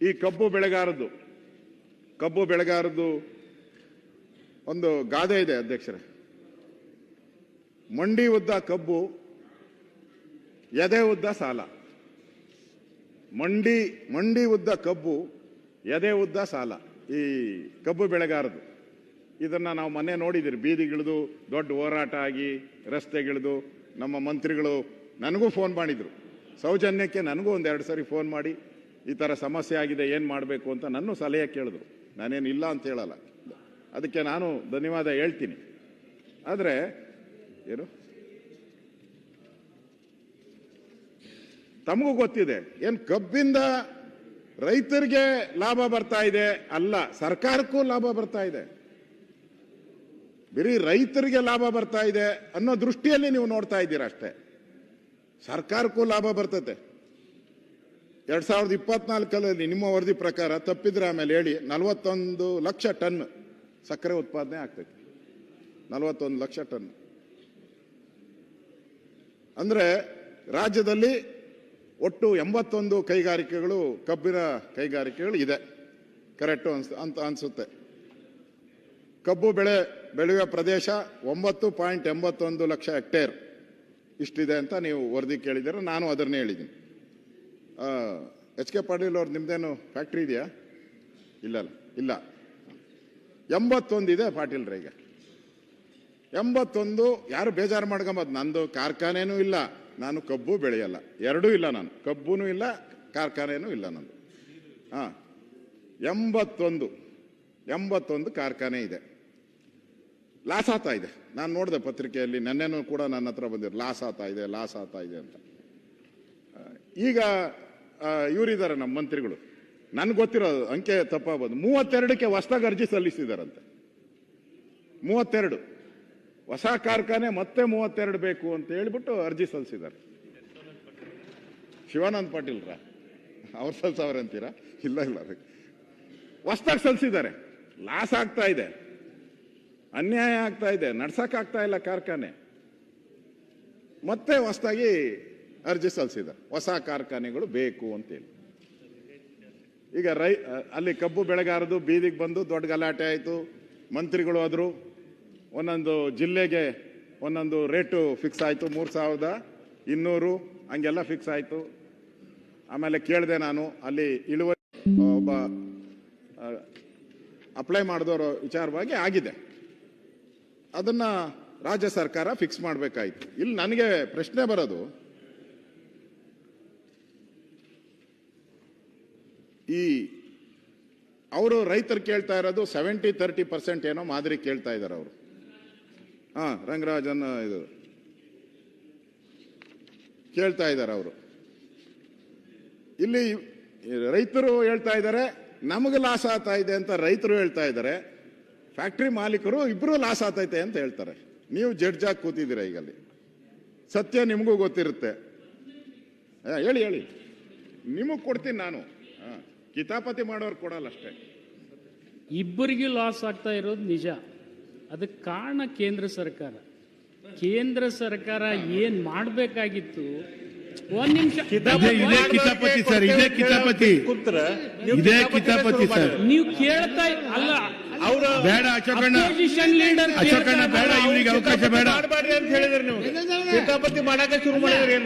ಈ ಕಬ್ಬು ಬೆಳೆಗಾರದ್ದು ಒಂದು ಗಾದೆ ಇದೆ ಅಧ್ಯಕ್ಷರೇ. ಮಂಡಿ ಉದ್ದ ಕಬ್ಬು, ಎದೆ ಉದ್ದ ಸಾಲ. ಮಂಡಿ ಉದ್ದ ಕಬ್ಬು, ಎದೆ ಉದ್ದ ಸಾಲ. ಈ ಕಬ್ಬು ಬೆಳೆಗಾರದು ಇದನ್ನ ನಾವು ಮೊನ್ನೆ ನೋಡಿದಿರಿ. ಬೀದಿಗಿಳಿದು ದೊಡ್ಡ ಹೋರಾಟ ಆಗಿ ರಸ್ತೆಗಿಳಿದು ನಮ್ಮ ಮಂತ್ರಿಗಳು ನನಗೂ ಫೋನ್ ಮಾಡಿದ್ರು. ಸೌಜನ್ಯಕ್ಕೆ ನನಗೂ ಒಂದೆರಡು ಸರಿ ಫೋನ್ ಮಾಡಿ ಈ ಥರ ಸಮಸ್ಯೆ ಆಗಿದೆ, ಏನು ಮಾಡಬೇಕು ಅಂತ ನನ್ನ ಸಲಹೆ ಕೇಳಿದ್ರು. ನಾನೇನು ಇಲ್ಲ ಅಂತ ಹೇಳಲ್ಲ, ಅದಕ್ಕೆ ನಾನು ಧನ್ಯವಾದ ಹೇಳ್ತೀನಿ. ಆದರೆ ಏನು ತಮಗೂ ಗೊತ್ತಿದೆ, ಏನು ಕಬ್ಬಿಂದ ರೈತರಿಗೆ ಲಾಭ ಬರ್ತಾ ಇದೆ ಅಲ್ಲ, ಸರ್ಕಾರಕ್ಕೂ ಲಾಭ ಬರ್ತಾ ಇದೆ. ಬರೀ ರೈತರಿಗೆ ಲಾಭ ಬರ್ತಾ ಇದೆ ಅನ್ನೋ ದೃಷ್ಟಿಯಲ್ಲಿ ನೀವು ನೋಡ್ತಾ ಇದ್ದೀರಾ ಅಷ್ಟೇ. ಸರ್ಕಾರಕ್ಕೂ ಲಾಭ ಬರ್ತದೆ. 2024 ನಿಮ್ಮ ವರದಿ ಪ್ರಕಾರ, ತಪ್ಪಿದ್ರೆ ಆಮೇಲೆ ಹೇಳಿ, 41 ಲಕ್ಷ ಟನ್ ಸಕ್ಕರೆ ಉತ್ಪಾದನೆ ಆಗ್ತೈತೆ. 41 ಲಕ್ಷ ಟನ್ ಅಂದ್ರೆ ರಾಜ್ಯದಲ್ಲಿ ಒಟ್ಟು 81 ಕೈಗಾರಿಕೆಗಳು, ಕಬ್ಬಿನ ಕೈಗಾರಿಕೆಗಳು ಇದೆ. ಕರೆಕ್ಟು ಅಂತ ಅನ್ಸುತ್ತೆ. ಕಬ್ಬು ಬೆಳೆಯುವ ಪ್ರದೇಶ 9.81 ಲಕ್ಷ ಹೆಕ್ಟೇರ್ ಇಷ್ಟಿದೆ ಅಂತ ನೀವು ವರದಿ ಕೇಳಿದ್ದೀರ. ನಾನು ಅದನ್ನೇ ಹೇಳಿದ್ದೀನಿ. HK ಪಾಟೀಲ್ ಅವ್ರು ನಿಮ್ದೇನು ಫ್ಯಾಕ್ಟ್ರಿ ಇದೆಯಾ? ಇಲ್ಲ. 81 ಇದೆ ಪಾಟೀಲ್ರಿಗೆ. 81. ಯಾರು ಬೇಜಾರು ಮಾಡ್ಕೊಂಬದು, ನಂದು ಕಾರ್ಖಾನೆನೂ ಇಲ್ಲ, ನಾನು ಕಬ್ಬು ಬೆಳೆಯಲ್ಲ, ಎರಡೂ ಇಲ್ಲ. ನಾನು ಕಬ್ಬುನೂ ಇಲ್ಲ, ಕಾರ್ಖಾನೆನೂ ಇಲ್ಲ ನಂದು. 81 ಕಾರ್ಖಾನೆ ಇದೆ. ಲಾಸ್ ಆಗ್ತಾ ಇದೆ. ನಾನು ನೋಡಿದೆ ಪತ್ರಿಕೆಯಲ್ಲಿ, ನೆನ್ನೆನೂ ಕೂಡ ನನ್ನ ಹತ್ರ ಬಂದಿರು, ಲಾಸ್ ಆಗ್ತಾ ಇದೆ ಅಂತ. ಈಗ ಇವರಿದ್ದಾರೆ ನಮ್ಮ ಮಂತ್ರಿಗಳು, ನನ್ಗೆ ಗೊತ್ತಿರೋದು ಅಂಕೆ ತಪ್ಪಾಗ್ಬೋದು, 32ಕ್ಕೆ ಹೊಸದಾಗಿ ಅರ್ಜಿ ಸಲ್ಲಿಸಿದಾರಂತೆ. 32 ಹೊಸ ಕಾರ್ಖಾನೆ ಮತ್ತೆ 32 ಬೇಕು ಅಂತ ಹೇಳ್ಬಿಟ್ಟು ಅರ್ಜಿ ಸಲ್ಲಿಸಿದ್ದಾರೆ. ಶಿವಾನಂದ ಪಾಟೀಲ್ರ ಅವ್ರು ಸಲ್ಸವ್ರೆ ಅಂತೀರಾ? ಇಲ್ಲ, ಹೊಸದಾಗಿ ಸಲ್ಲಿಸಿದ್ದಾರೆ. ಲಾಸ್ ಆಗ್ತಾ ಇದೆ, ಅನ್ಯಾಯ ಆಗ್ತಾ ಇದೆ, ನಡ್ಸಕ್ಕಾಗ್ತಾ ಇಲ್ಲ ಕಾರ್ಖಾನೆ. ಮತ್ತೆ ಹೊಸದಾಗಿ ಅರ್ಜಿ ಸಲ್ಲಿಸಿದ್ದಾರೆ, ಹೊಸ ಕಾರ್ಖಾನೆಗಳು ಬೇಕು ಅಂತೇಳಿ. ಈಗ ಅಲ್ಲಿ ಕಬ್ಬು ಬೆಳೆಗಾರದು ಬೀದಿಗೆ ಬಂದು ದೊಡ್ಡ ಗಲಾಟೆ ಆಯಿತು. ಮಂತ್ರಿಗಳು ಆದರು, ಒಂದೊಂದು ಜಿಲ್ಲೆಗೆ ಒಂದೊಂದು ರೇಟು ಫಿಕ್ಸ್ ಆಯಿತು. 3200 ಹಂಗೆಲ್ಲ ಫಿಕ್ಸ್ ಆಯಿತು. ಆಮೇಲೆ ಕೇಳಿದೆ ನಾನು, ಅಲ್ಲಿ ಇಳುವರಿ ಒಬ್ಬ ಅಪ್ಲೈ ಮಾಡಿದವರ ವಿಚಾರವಾಗಿ ಆಗಿದೆ, ಅದನ್ನ ರಾಜ್ಯ ಸರ್ಕಾರ ಫಿಕ್ಸ್ ಮಾಡಬೇಕಾಯಿತು. ಇಲ್ಲಿ ನನಗೆ ಪ್ರಶ್ನೆ ಬರೋದು, ಈ ಅವರು ರೈತರು ಕೇಳ್ತಾ ಇರೋದು 70-30% ಏನೋ ಮಾದರಿ ಕೇಳ್ತಾ ಇದ್ದಾರೆ ಅವರು. ರಂಗರಾಜನ್ ಇದು ಕೇಳ್ತಾ ಇದ್ದಾರೆ ಅವರು. ಇಲ್ಲಿ ರೈತರು ಹೇಳ್ತಾ ಇದ್ದಾರೆ ನಮಗೆ ಲಾಸ್ ಆಗ್ತಾ ಇದೆ ಅಂತ ರೈತರು ಹೇಳ್ತಾ ಇದ್ದಾರೆ. ಫ್ಯಾಕ್ಟ್ರಿ ಮಾಲೀಕರು ಇಬ್ರು ಲಾಸ್ ಆಗ್ತೈತೆ ಅಂತ ಹೇಳ್ತಾರೆ. ನೀವು ಜಡ್ಜ್ ಆಗಿ ಕೂತಿದ್ದೀರಾ. ಈಗಲ್ಲಿ ಸತ್ಯ ನಿಮಗೂ ಗೊತ್ತಿರುತ್ತೆ. ಹೇಳಿ, ನಿಮಗೆ ಕೊಡ್ತೀನಿ ನಾನು. ಕಿತಾಪತಿ ಮಾಡೋರು ಕೊಡಲ್ಲ ಅಷ್ಟೇ. ಇಬ್ಬರಿಗೂ ಲಾಸ್ ಆಗ್ತಾ ಇರೋದು ನಿಜ. ಅದಕ್ಕೆ ಕಾರಣ ಕೇಂದ್ರ ಸರ್ಕಾರ ಏನ್ ಮಾಡಬೇಕಾಗಿತ್ತು? ಒಂದ್ ನಿಮಿಷ, ನೀವು ಕೇಳ್ತಾ ಅಲ್ಲ, ಬೇಡ ಅಪೋಸಿಷನ್ ಲೀಡರ್ ಬೇಡ, ಇವರಿಗೆ ಅವಕಾಶ ಬೇಡ ಅಂತ ಹೇಳಿದ್ರೆ ನೀವು ಕಿತಾಪತಿ ಮಾಡಕ್ಕೆ ಶುರು ಮಾಡಿದ್ರೆ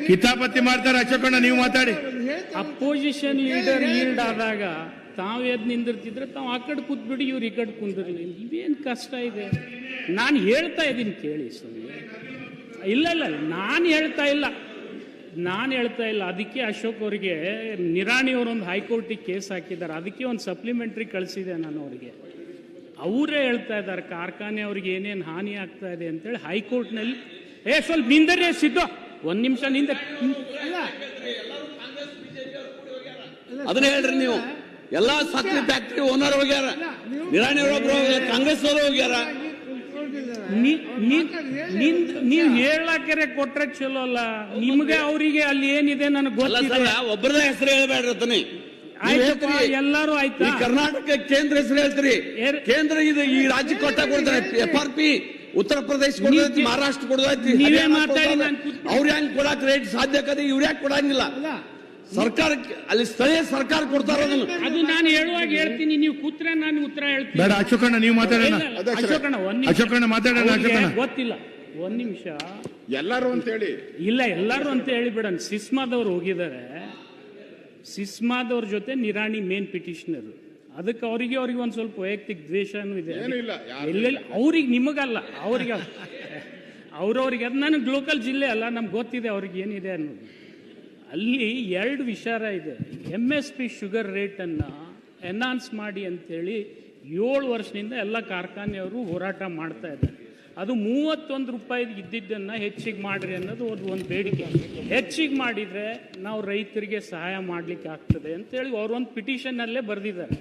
ಕಿತಾಪತಿ ಮಾಡ್ತಾರೆ. ಅಶೋಕಣ್ಣ ನೀವು ಮಾತಾಡಿ. ಅಪೋಸಿಷನ್ ಲೀಡರ್ ಈಲ್ಡ್ ಆದಾಗ ತಾವು ಎದ್ ನಿಂದಿರ್ತಿದ್ರೆ ತಾವು ಆ ಕಡೆ ಕೂತ್ಬಿಡಿ, ಇವ್ರು ಈ ಕಡೆ ಕುಂದಿರ್ಲಿ. ಇವೇನು ಕಷ್ಟ ಇದೆ? ನಾನು ಹೇಳ್ತಾ ಇದ್ದೀನಿ ಕೇಳಿ ಸ್ವಾಮಿ. ಇಲ್ಲ, ನಾನು ಹೇಳ್ತಾ ಇಲ್ಲ. ಅದಕ್ಕೆ ಅಶೋಕ್ ಅವರಿಗೆ ನಿರಾಣಿ ಅವರೊಂದು ಹೈಕೋರ್ಟಿಗೆ ಕೇಸ್ ಹಾಕಿದ್ದಾರೆ. ಅದಕ್ಕೆ ಒಂದು ಸಪ್ಲಿಮೆಂಟ್ರಿ ಕಳಿಸಿದೆ ನಾನು ಅವರಿಗೆ. ಅವರೇ ಹೇಳ್ತಾ ಇದ್ದಾರೆ ಕಾರ್ಖಾನೆ ಅವ್ರಿಗೆ ಏನೇನು ಹಾನಿ ಆಗ್ತಾ ಇದೆ ಅಂತೇಳಿ ಹೈಕೋರ್ಟ್ನಲ್ಲಿ. ಸ್ವಲ್ಪ ನಿಂದರೆ ಸಿದ್ದು, ಒಂದ್ ನಿಮಿಷ ನಿಂದ. ಅದನ್ನ ಹೇಳ್ರಿ ನೀವು. ಎಲ್ಲಾ ಸಕ್ರಿ ಫ್ಯಾಕ್ಟ್ರಿ ಓನರ್ ಹೋಗ್ಯಾರ, ನಿರಾಣಿ ಅವರೊಬ್ರು ಕಾಂಗ್ರೆಸ್ ಅವರು ಹೋಗ್ಯಾರ. ನೀವು ಹೇಳಕ್ಕೆ ಕೊಟ್ರೆ ಚಲೋ ಅಲ್ಲ. ನಿಮ್ಗೆ ಅವರಿಗೆ ಅಲ್ಲಿ ಏನಿದೆ ನನಗೆ ಗೊತ್ತಿಲ್ಲ. ಒಬ್ಬರದ ಹೆಸರು ಹೇಳ್ಬೇಡ್ರಿ. ಎಲ್ಲರೂ ಆಯ್ತಾ? ಕರ್ನಾಟಕ ಕೇಂದ್ರ ಹೆಸರು ಹೇಳ್ತೀರಿ. ಕೇಂದ್ರ ಇದು ಈ ರಾಜ್ಯ ಕೊಟ್ಟ ಕೊಡ್ತಾರೆ. FRP ಉತ್ತರ ಪ್ರದೇಶ ಕೊಡೋದೈತಿ, ಮಹಾರಾಷ್ಟ್ರ ಕೊಡೋದೈತಿ. ಅವ್ರು ಹೆಂಗ್ ಕೊಡಕ್ ರೇಟ್ ಸಾಧ್ಯ ಕದೆ, ಇವ್ರು ಯಾಕೆ ಕೊಡಂಗಿಲ್ಲ? ಸರ್ಕಾರಕ್ಕೆ ಅಲ್ಲಿ ಸ್ಥಳೀಯ ಸರ್ಕಾರ ಕೊಡ್ತಾರ ಅದನ್ನು. ಅದು ನಾನು ಹೇಳುವಾಗ ಹೇಳ್ತೀನಿ, ನೀವು ಕೂತ್ರೆ ನಾನು ಉತ್ತರ ಹೇಳ್ತೀನಿ. ಬೇಡ ಅಶೋಕಣ್ಣ ನೀವು ಮಾತಾಡೋಣ. ಇಲ್ಲ, ಅಶೋಕಣ್ಣ ಒಂದ್ ನಿಮಿಷ. ಅಶೋಕಣ್ಣ ಮಾತಾಡೋಣ. ಅವ್ರಿಗೆ ಅಶೋಕಣ್ಣ ಗೊತ್ತಿಲ್ಲ, ಒಂದ್ ನಿಮಿಷ. ಎಲ್ಲರೂ ಅಂತೇಳಿ ಇಲ್ಲ, ಎಲ್ಲರೂ ಅಂತ ಹೇಳಿಬಿಡೋಣ. ಸಿಸ್ಮಾದವ್ರು ಹೋಗಿದ್ದಾರೆ, ಸಿಸ್ಮಾದವ್ರ ಜೊತೆ ನಿರಾಣಿ ಮೇನ್ ಪಿಟಿಷನರ್. ಅದಕ್ಕೆ ಅವ್ರಿಗೆ ಒಂದು ಸ್ವಲ್ಪ ವೈಯಕ್ತಿಕ ದ್ವೇಷನೂ ಇದೆ. ಏನೂ ಇಲ್ಲ, ಎಲ್ಲೆಲ್ಲ ಅವ್ರಿಗೆ, ನಿಮಗಲ್ಲ, ಅವ್ರಿಗೆ ಅವ್ರವ್ರಿಗೆ. ಅದು ನನಗೆ ಲೋಕಲ್ ಜಿಲ್ಲೆ ಅಲ್ಲ, ನಮ್ಗೆ ಗೊತ್ತಿದೆ ಅವ್ರಿಗೆ ಏನಿದೆ ಅನ್ನೋದು. ಅಲ್ಲಿ 2 ವಿಚಾರ ಇದೆ. MSP ಶುಗರ್ ರೇಟನ್ನು ಎನ್ಹಾನ್ಸ್ ಮಾಡಿ ಅಂತೇಳಿ 7 ವರ್ಷದಿಂದ ಎಲ್ಲ ಕಾರ್ಖಾನೆಯವರು ಹೋರಾಟ ಮಾಡ್ತಾ ಇದ್ದಾರೆ. ಅದು 31 ರೂಪಾಯಿ ಇದ್ದಿದ್ದನ್ನು ಹೆಚ್ಚಿಗೆ ಮಾಡಿರಿ ಅನ್ನೋದು ಒಂದು ಬೇಡಿಕೆ. ಹೆಚ್ಚಿಗೆ ಮಾಡಿದರೆ ನಾವು ರೈತರಿಗೆ ಸಹಾಯ ಮಾಡಲಿಕ್ಕೆ ಆಗ್ತದೆ ಅಂತೇಳಿ ಅವರೊಂದು ಪಿಟಿಷನ್ನಲ್ಲೇ ಬರೆದಿದ್ದಾರೆ.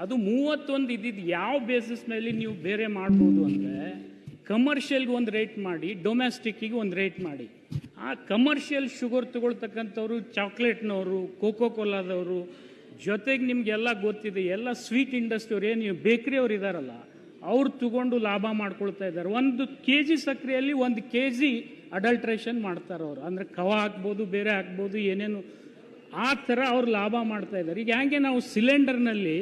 ಅದು 31 ಇದ್ದಿದ್ದು ಯಾವ ಬೇಸಿಸ್ ಮೇಲೆ ನೀವು ಬೇರೆ ಮಾಡ್ಬೋದು ಅಂದರೆ, ಕಮರ್ಷಿಯಲ್ಗೆ ಒಂದು ರೇಟ್ ಮಾಡಿ, ಡೊಮೆಸ್ಟಿಕ್ಕಿಗೆ ಒಂದು ರೇಟ್ ಮಾಡಿ. ಆ ಕಮರ್ಷಿಯಲ್ ಶುಗರ್ ತಗೊಳ್ತಕ್ಕಂಥವ್ರು, ಚಾಕ್ಲೇಟ್ನವರು, ಕೋಕೋ ಕೋಲಾದವರು, ಜೊತೆಗೆ ನಿಮಗೆಲ್ಲ ಗೊತ್ತಿದೆ, ಎಲ್ಲ ಸ್ವೀಟ್ ಇಂಡಸ್ಟ್ರಿಯವ್ರು, ಏನು ಬೇಕ್ರಿಯವ್ರು ಇದ್ದಾರಲ್ಲ, ಅವ್ರು ತಗೊಂಡು ಲಾಭ ಮಾಡ್ಕೊಳ್ತಾ ಇದ್ದಾರೆ. 1 kg ಸಕ್ಕರೆಯಲ್ಲಿ 1 kg ಅಡಲ್ಟ್ರೇಷನ್ ಮಾಡ್ತಾರೆ ಅವರು. ಅಂದರೆ ಕವ ಹಾಕ್ಬೋದು, ಬೇರೆ ಹಾಕ್ಬೋದು, ಏನೇನು ಆ ಥರ ಅವ್ರು ಲಾಭ ಮಾಡ್ತಾ ಇದ್ದಾರೆ. ಈಗ ಹ್ಯಾಂಗೆ ನಾವು ಸಿಲಿಂಡರ್ನಲ್ಲಿ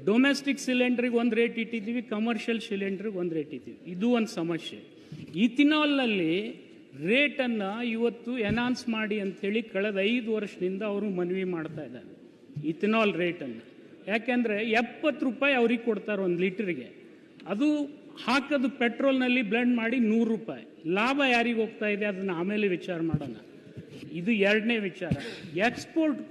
ಡೊಮೆಸ್ಟಿಕ್ ಸಿಲಿಂಡ್ರಿಗೆ ಒಂದು ರೇಟ್ ಇಟ್ಟಿದ್ದೀವಿ, ಕಮರ್ಷಿಯಲ್ ಸಿಲಿಂಡ್ರಿಗೆ ಒಂದು ರೇಟ್ ಇಟ್ಟಿದ್ದೀವಿ. ಇದು ಒಂದು ಸಮಸ್ಯೆ. ಇಥಿನಾಲ್ನಲ್ಲಿ ರೇಟನ್ನು ಇವತ್ತು ಎನ್ಹಾನ್ಸ್ ಮಾಡಿ ಅಂಥೇಳಿ ಕಳೆದ 5 ವರ್ಷದಿಂದ ಅವರು ಮನವಿ ಮಾಡ್ತಾ ಇದ್ದಾರೆ, ಇಥಿನಾಲ್ ರೇಟನ್ನು. ಯಾಕೆಂದರೆ 70 ರೂಪಾಯಿ ಅವ್ರಿಗೆ ಕೊಡ್ತಾರೆ 1 ಲೀಟ್ರಿಗೆ. ಅದು ಹಾಕೋದು ಪೆಟ್ರೋಲ್ನಲ್ಲಿ ಬ್ಲೆಂಡ್ ಮಾಡಿ 100 ರೂಪಾಯಿ. ಲಾಭ ಯಾರಿಗೆ ಹೋಗ್ತಾ ಇದೆ ಅದನ್ನು ಆಮೇಲೆ ವಿಚಾರ ಮಾಡೋಣ. ಇದು 2ನೇ ವಿಚಾರ. ಎಕ್ಸ್ಪೋರ್ಟ್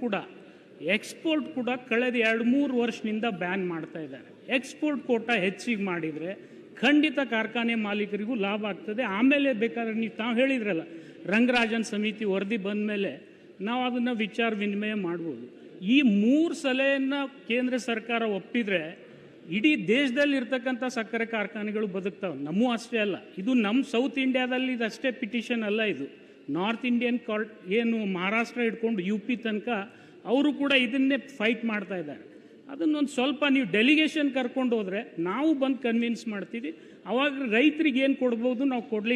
ಕೂಡ ಕಳೆದ 2-3 ವರ್ಷದಿಂದ ಬ್ಯಾನ್ ಮಾಡ್ತಾ ಇದ್ದಾರೆ. ಎಕ್ಸ್ಪೋರ್ಟ್ ಕೋಟಾ ಹೆಚ್ಚಿಗೆ ಮಾಡಿದರೆ ಖಂಡಿತ ಕಾರ್ಖಾನೆ ಮಾಲೀಕರಿಗೂ ಲಾಭ ಆಗ್ತದೆ. ಆಮೇಲೆ ಬೇಕಾದ್ರೆ ನೀವು ತಾವು ಹೇಳಿದ್ರಲ್ಲ, ರಂಗರಾಜನ್ ಸಮಿತಿ ವರದಿ ಬಂದ ಮೇಲೆ ನಾವು ಅದನ್ನು ವಿಚಾರ ವಿನಿಮಯ ಮಾಡ್ಬೋದು. ಈ 3 ಸಲಹೆಯನ್ನು ಕೇಂದ್ರ ಸರ್ಕಾರ ಒಪ್ಪಿದರೆ ಇಡೀ ದೇಶದಲ್ಲಿ ಇರ್ತಕ್ಕಂಥ ಸಕ್ಕರೆ ಕಾರ್ಖಾನೆಗಳು ಬದುಕ್ತಾವೆ. ನಮ್ಮೂ ಅಷ್ಟೇ ಅಲ್ಲ, ಇದು ನಮ್ಮ ಸೌತ್ ಇಂಡಿಯಾದಲ್ಲಿ ಇದಷ್ಟೇ ಪಿಟಿಷನ್ ಅಲ್ಲ. ಇದು ನಾರ್ತ್ ಇಂಡಿಯನ್ ಕಾರ್ಟ್ ಏನು ಮಹಾರಾಷ್ಟ್ರ ಹಿಡ್ಕೊಂಡು UP ತನಕ ಅವರು ಕೂಡ ಇದನ್ನೇ ಫೈಟ್ ಮಾಡ್ತಾ ಇದ್ದಾರೆ. ಅದನ್ನೊಂದು ಸ್ವಲ್ಪ ನೀವು ಡೆಲಿಗೇಷನ್ ಕರ್ಕೊಂಡು ಹೋದರೆ ನಾವು ಬಂದು ಕನ್ವಿನ್ಸ್ ಮಾಡ್ತೀವಿ. ಅವಾಗ ರೈತರಿಗೆ ಏನು ಕೊಡ್ಬೋದು ನಾವು ಕೊಡ್ಲಿಕ್ಕೆ